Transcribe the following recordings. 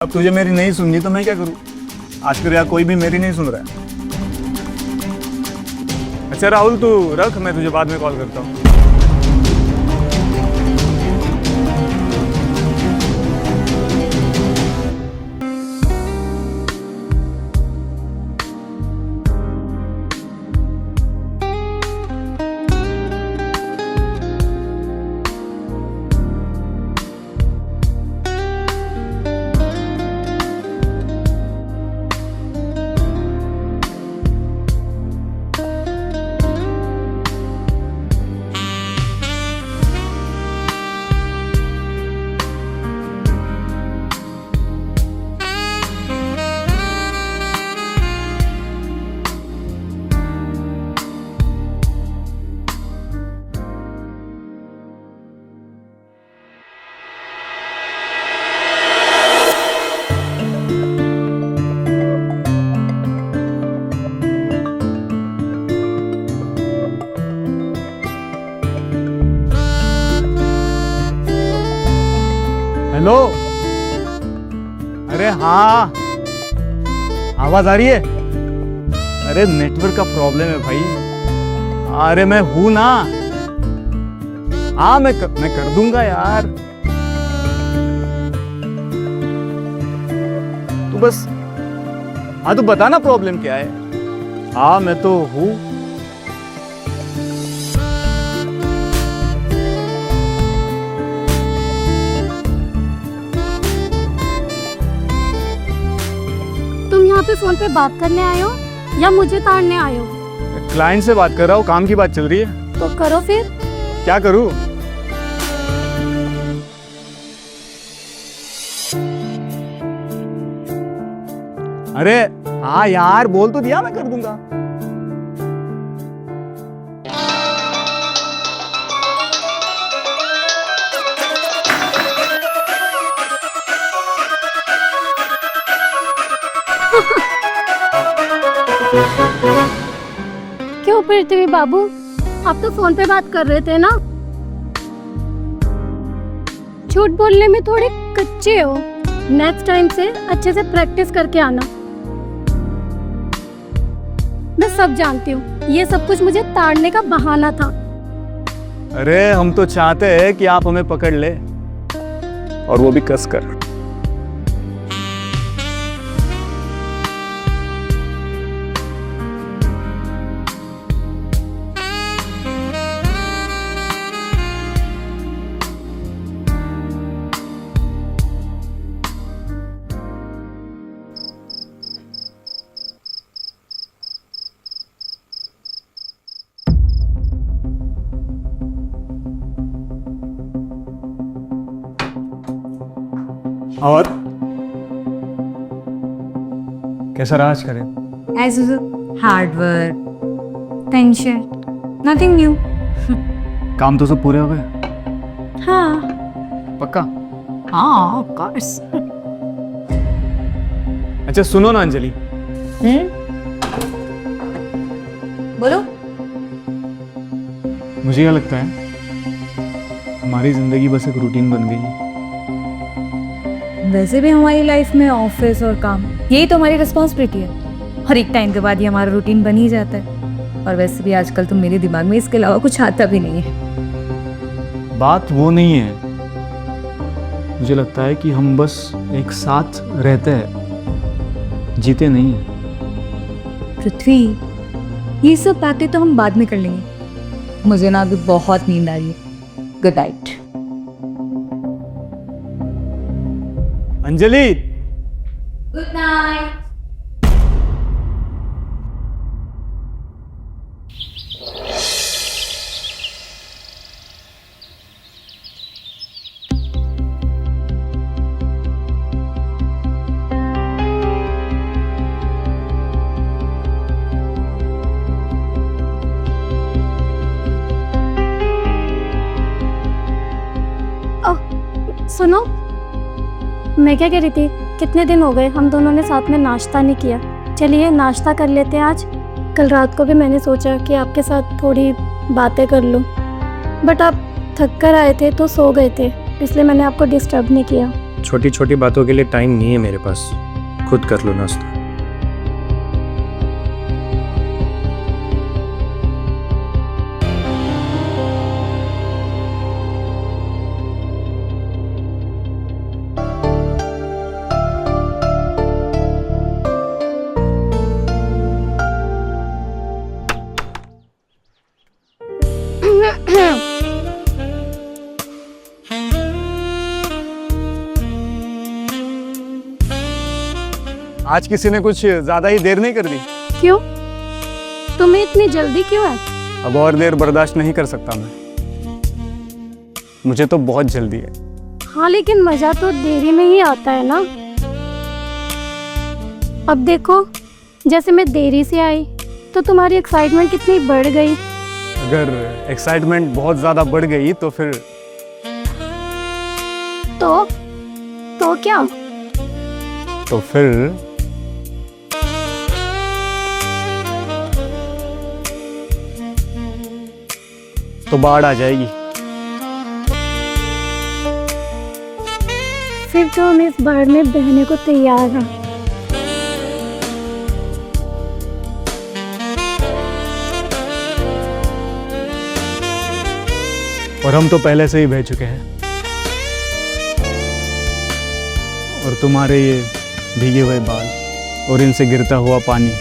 अब तुझे मेरी नहीं सुननी तो मैं क्या करूं? आजकल यार कोई भी मेरी नहीं सुन रहा है। अच्छा राहुल तू रख, मैं तुझे बाद में कॉल करता हूँ। हेलो, अरे हाँ, आवाज आ रही है? अरे नेटवर्क का प्रॉब्लम है भाई। अरे मैं हूं ना। हाँ मैं कर दूंगा यार। तू बस हाँ तू बता ना प्रॉब्लम क्या है। हाँ मैं तो हूं। यहाँ पे फोन पे बात करने आए हो या मुझे ताड़ने आए हो? क्लाइंट से बात कर रहा हूँ, काम की बात चल रही है। तो करो फिर। क्या करूँ? अरे हाँ यार बोल तो दिया, मैं कर दूंगा। क्यों पृथ्वी बाबू, आप तो फोन पे बात कर रहे थे ना? झूठ बोलने में थोड़े कच्चे हो। नेक्स्ट टाइम से अच्छे से प्रैक्टिस करके आना। मैं सब जानती हूँ, ये सब कुछ मुझे ताड़ने का बहाना था। अरे हम तो चाहते हैं कि आप हमें पकड़ ले, और वो भी कस कर। और कैसा रहा आज करे? As usual, hard work, tension, nothing new. काम तो सब पूरे हो गए? हाँ, पक्का? हाँ, of course. अच्छा सुनो ना अंजलि। बोलो। मुझे क्या लगता है, हमारी जिंदगी बस एक रूटीन बन गई है। वैसे भी हमारी लाइफ में ऑफिस और काम यही तो हमारी रिस्पॉन्सिबिलिटी है, और एक टाइम के बाद ये हमारा रूटीन बन ही जाता है। और वैसे भी आजकल तो मेरे दिमाग में इसके अलावा कुछ आता भी नहीं है। बात वो नहीं है, मुझे लगता है कि हम बस एक साथ रहते हैं, जीते नहीं हैं। पृथ्वी, ये सब बातें तो हम बाद में कर लेंगे। मुझे ना अभी बहुत नींद आ रही है। Good night. Anjali, good night. सुनो, मैं क्या कह रही थी, कितने दिन हो गए हम दोनों ने साथ में नाश्ता नहीं किया। चलिए नाश्ता कर लेते हैं आज। कल रात को भी मैंने सोचा कि आपके साथ थोड़ी बातें कर लूं, बट आप थक कर आए थे तो सो गए थे, इसलिए मैंने आपको डिस्टर्ब नहीं किया। छोटी छोटी बातों के लिए टाइम नहीं है मेरे पास। खुद कर लो नाश्ता। आज किसी ने कुछ ज्यादा ही देर नहीं कर दी? क्यों? तुम्हें इतनी जल्दी क्यों है? अब और देर बर्दाश्त नहीं कर सकता मैं। मुझे तो बहुत जल्दी है। हाँ, लेकिन मजा तो देरी में ही आता है ना। अब देखो, जैसे मैं देरी से आई तो तुम्हारी एक्साइटमेंट कितनी बढ़ गई। अगर एक्साइटमेंट बहुत ज्यादा बढ़ गई तो फिर तो क्या? तो फिर तो बाढ़ आ जाएगी। फिर तो हम इस बाढ़ में बहने को तैयार हैं। और हम तो पहले से ही बह चुके हैं। और तुम्हारे ये भीगे हुए बाल और इनसे गिरता हुआ पानी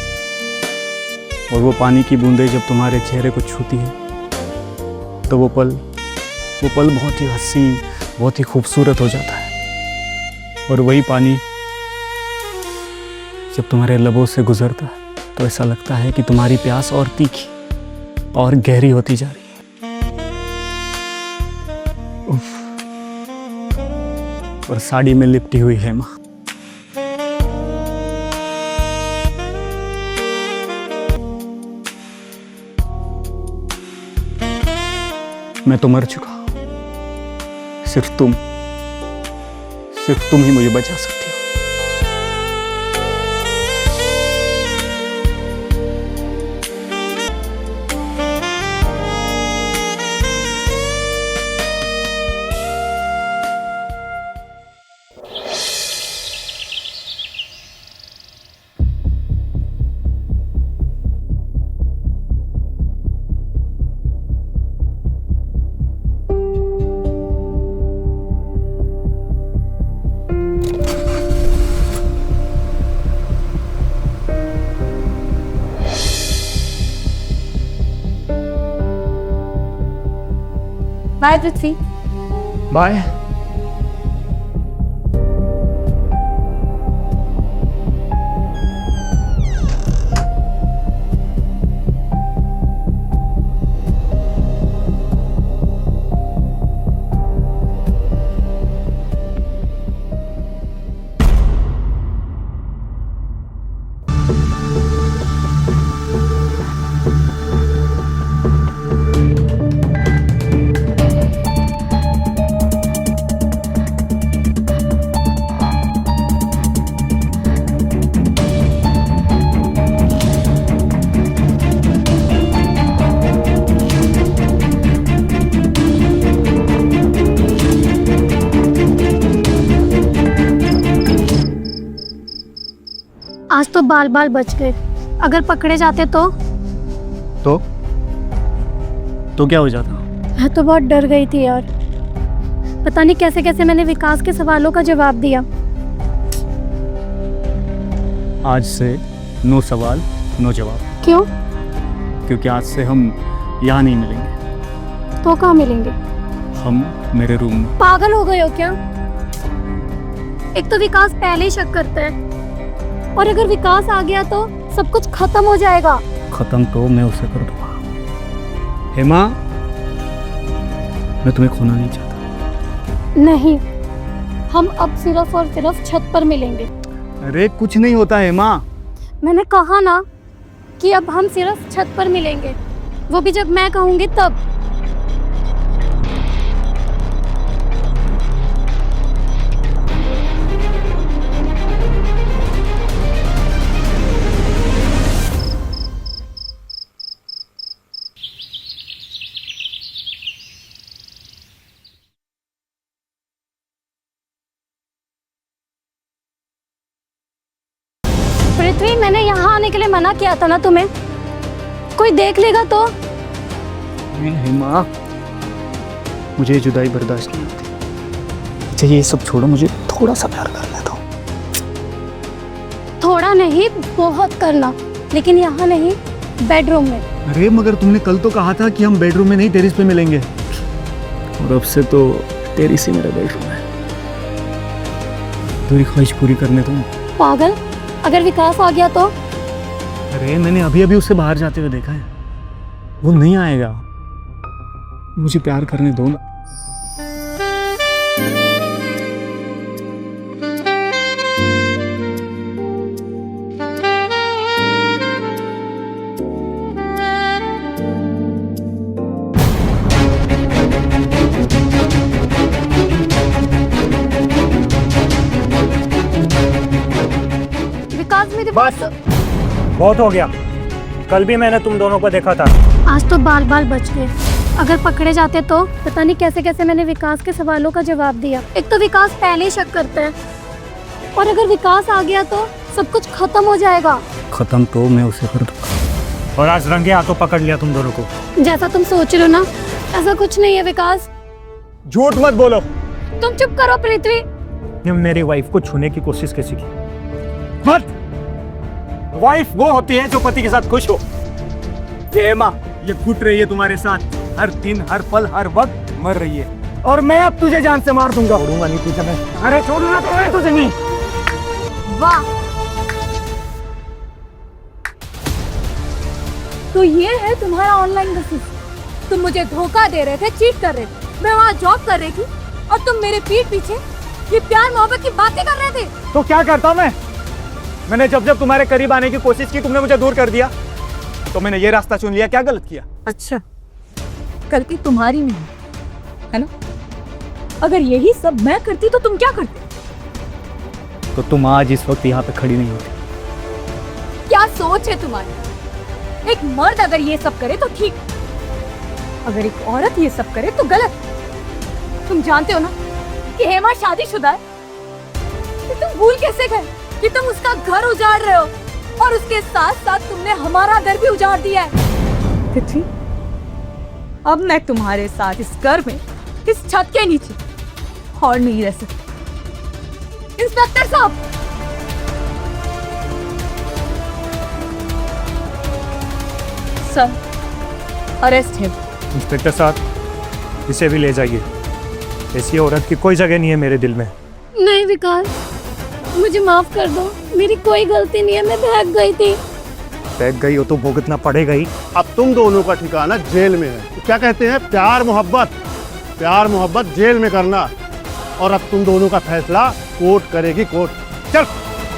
और वो पानी की बूंदें जब तुम्हारे चेहरे को छूती है तो वो पल बहुत ही हसीन, बहुत ही खूबसूरत हो जाता है। और वही पानी जब तुम्हारे लबों से गुजरता है तो ऐसा लगता है कि तुम्हारी प्यास और तीखी और गहरी होती जा रही है। उफ। और साड़ी में लिपटी हुई हेमा, मैं तो मर चुका हूं। सिर्फ तुम ही मुझे बचा सकती हो। बाय पृथ्वी। बाय। आज तो बाल बाल बच गए। अगर पकड़े जाते तो क्या हो जाता? मैं तो बहुत डर गई थी यार। पता नहीं कैसे कैसे मैंने विकास के सवालों का जवाब दिया। आज से नो सवाल नो जवाब। क्यों? क्योंकि आज से हम यहाँ नहीं मिलेंगे। तो कहाँ मिलेंगे? हम मेरे रूम में। पागल हो गए हो क्या? एक तो विकास पहले ही शक करता है और अगर विकास आ गया तो सब कुछ खत्म हो जाएगा। खत्म तो मैं उसे कर दूंगा। हेमा, मैं तुम्हें खोना नहीं चाहता। नहीं, हम अब सिर्फ और सिर्फ छत पर मिलेंगे। अरे कुछ नहीं होता हेमा। मैंने कहा ना कि अब हम सिर्फ छत पर मिलेंगे, वो भी जब मैं कहूँगी तब। पृथ्वी, मैंने यहाँ आने के लिए मना किया था ना तुम्हें। कोई देख लेगा तो। हेमा, मुझे ये जुदाई बर्दाश्त नहीं होती। अच्छा ये सब छोड़ो, मुझे थोड़ा सा प्यार करने दो। थोड़ा नहीं, बहुत करना, लेकिन यहाँ नहीं, बेडरूम में। अरे मगर तुमने कल तो कहा था कि हम बेडरूम में नहीं टेरेस पे मिलेंगे, और अब से तो टेरेस ही मेरा बेडरूम है। तेरी ख्वाहिश पूरी करने दो। पागल, अगर विकास आ गया तो? अरे मैंने अभी अभी उससे बाहर जाते हुए देखा है, वो नहीं आएगा। मुझे प्यार करने दो ना। विकास मेरी बस बहुत हो गया। कल भी मैंने तुम दोनों को देखा था। आज तो बाल बाल बच गए। अगर पकड़े जाते तो पता नहीं कैसे कैसे मैंने विकास के सवालों का जवाब दिया। एक तो विकास पहले ही शक करता है, और अगर विकास आ गया तो सब कुछ खत्म हो जाएगा। खत्म तो मैं उसे कर दूंगा। और आज रंगे हाथों पकड़ लिया तुम दोनों को। जैसा तुम सोच रहे हो ना, ऐसा कुछ नहीं है विकास। झूठ मत बोलो। तुम चुप करो पृथ्वी। ये मेरी वाइफ को छूने की कोशिश कैसी की? मत। वाइफ वो होती है जो पति के साथ खुश हो। हेमा, ये घुट रही है तुम्हारे साथ, हर दिन, हर पल, हर वक्त मर रही है, और मैं अब तुझे जान से मार दूंगा। छोड़ूंगा नहीं तुझे मैं। अरे छोड़ूंगा तो मैं तुझे नहीं। वाह, तो ये है तुम्हारा ऑनलाइन बिजनेस। तुम मुझे धोखा दे रहे थे, चीट कर रहे थे। मैं वहाँ जॉब कर रही थी और तुम मेरे पीठ पीछे ये प्यार मोहब्बत की बातें कर रहे थे। तो क्या करता मैं? मैंने जब जब तुम्हारे करीब आने की कोशिश की, तुमने मुझे दूर कर दिया। तो मैंने ये रास्ता चुन लिया। क्या गलत किया? अच्छा, गलती तुम्हारी नहीं है ना? अगर यही सब मैं करती तो तुम क्या करते? तो तुम आज इस वक्त यहाँ पे खड़ी नहीं होती। क्या सोच है तुम्हारी? एक मर्द अगर ये सब करे तो ठीक, अगर एक औरत ये सब करे तो गलत। तुम जानते हो ना कि हेमा शादीशुदा है। कि तुम भूल कैसे गए कि तुम उसका घर उजाड़ रहे हो, और उसके साथ साथ तुमने हमारा घर भी उजाड़ दिया है। तिथि, अब मैं तुम्हारे साथ इस घर में, इस छत के नीचे और नहीं रह सकती। इंस्पेक्टर साहब, सर, अरेस्ट है। इंस्पेक्टर साहब, इसे भी ले जाइए। ऐसी औरत की कोई जगह नहीं है मेरे दिल में। नहीं विकास, मुझे माफ कर दो, मेरी कोई गलती नहीं है, मैं बहक गई थी। बैठ गई हो तो भुगतना पड़ेगा ही। अब तुम दोनों का ठिकाना जेल में है। तो क्या कहते हैं, प्यार मोहब्बत, प्यार मोहब्बत जेल में करना। और अब तुम दोनों का फैसला कोर्ट करेगी, कोर्ट। चल।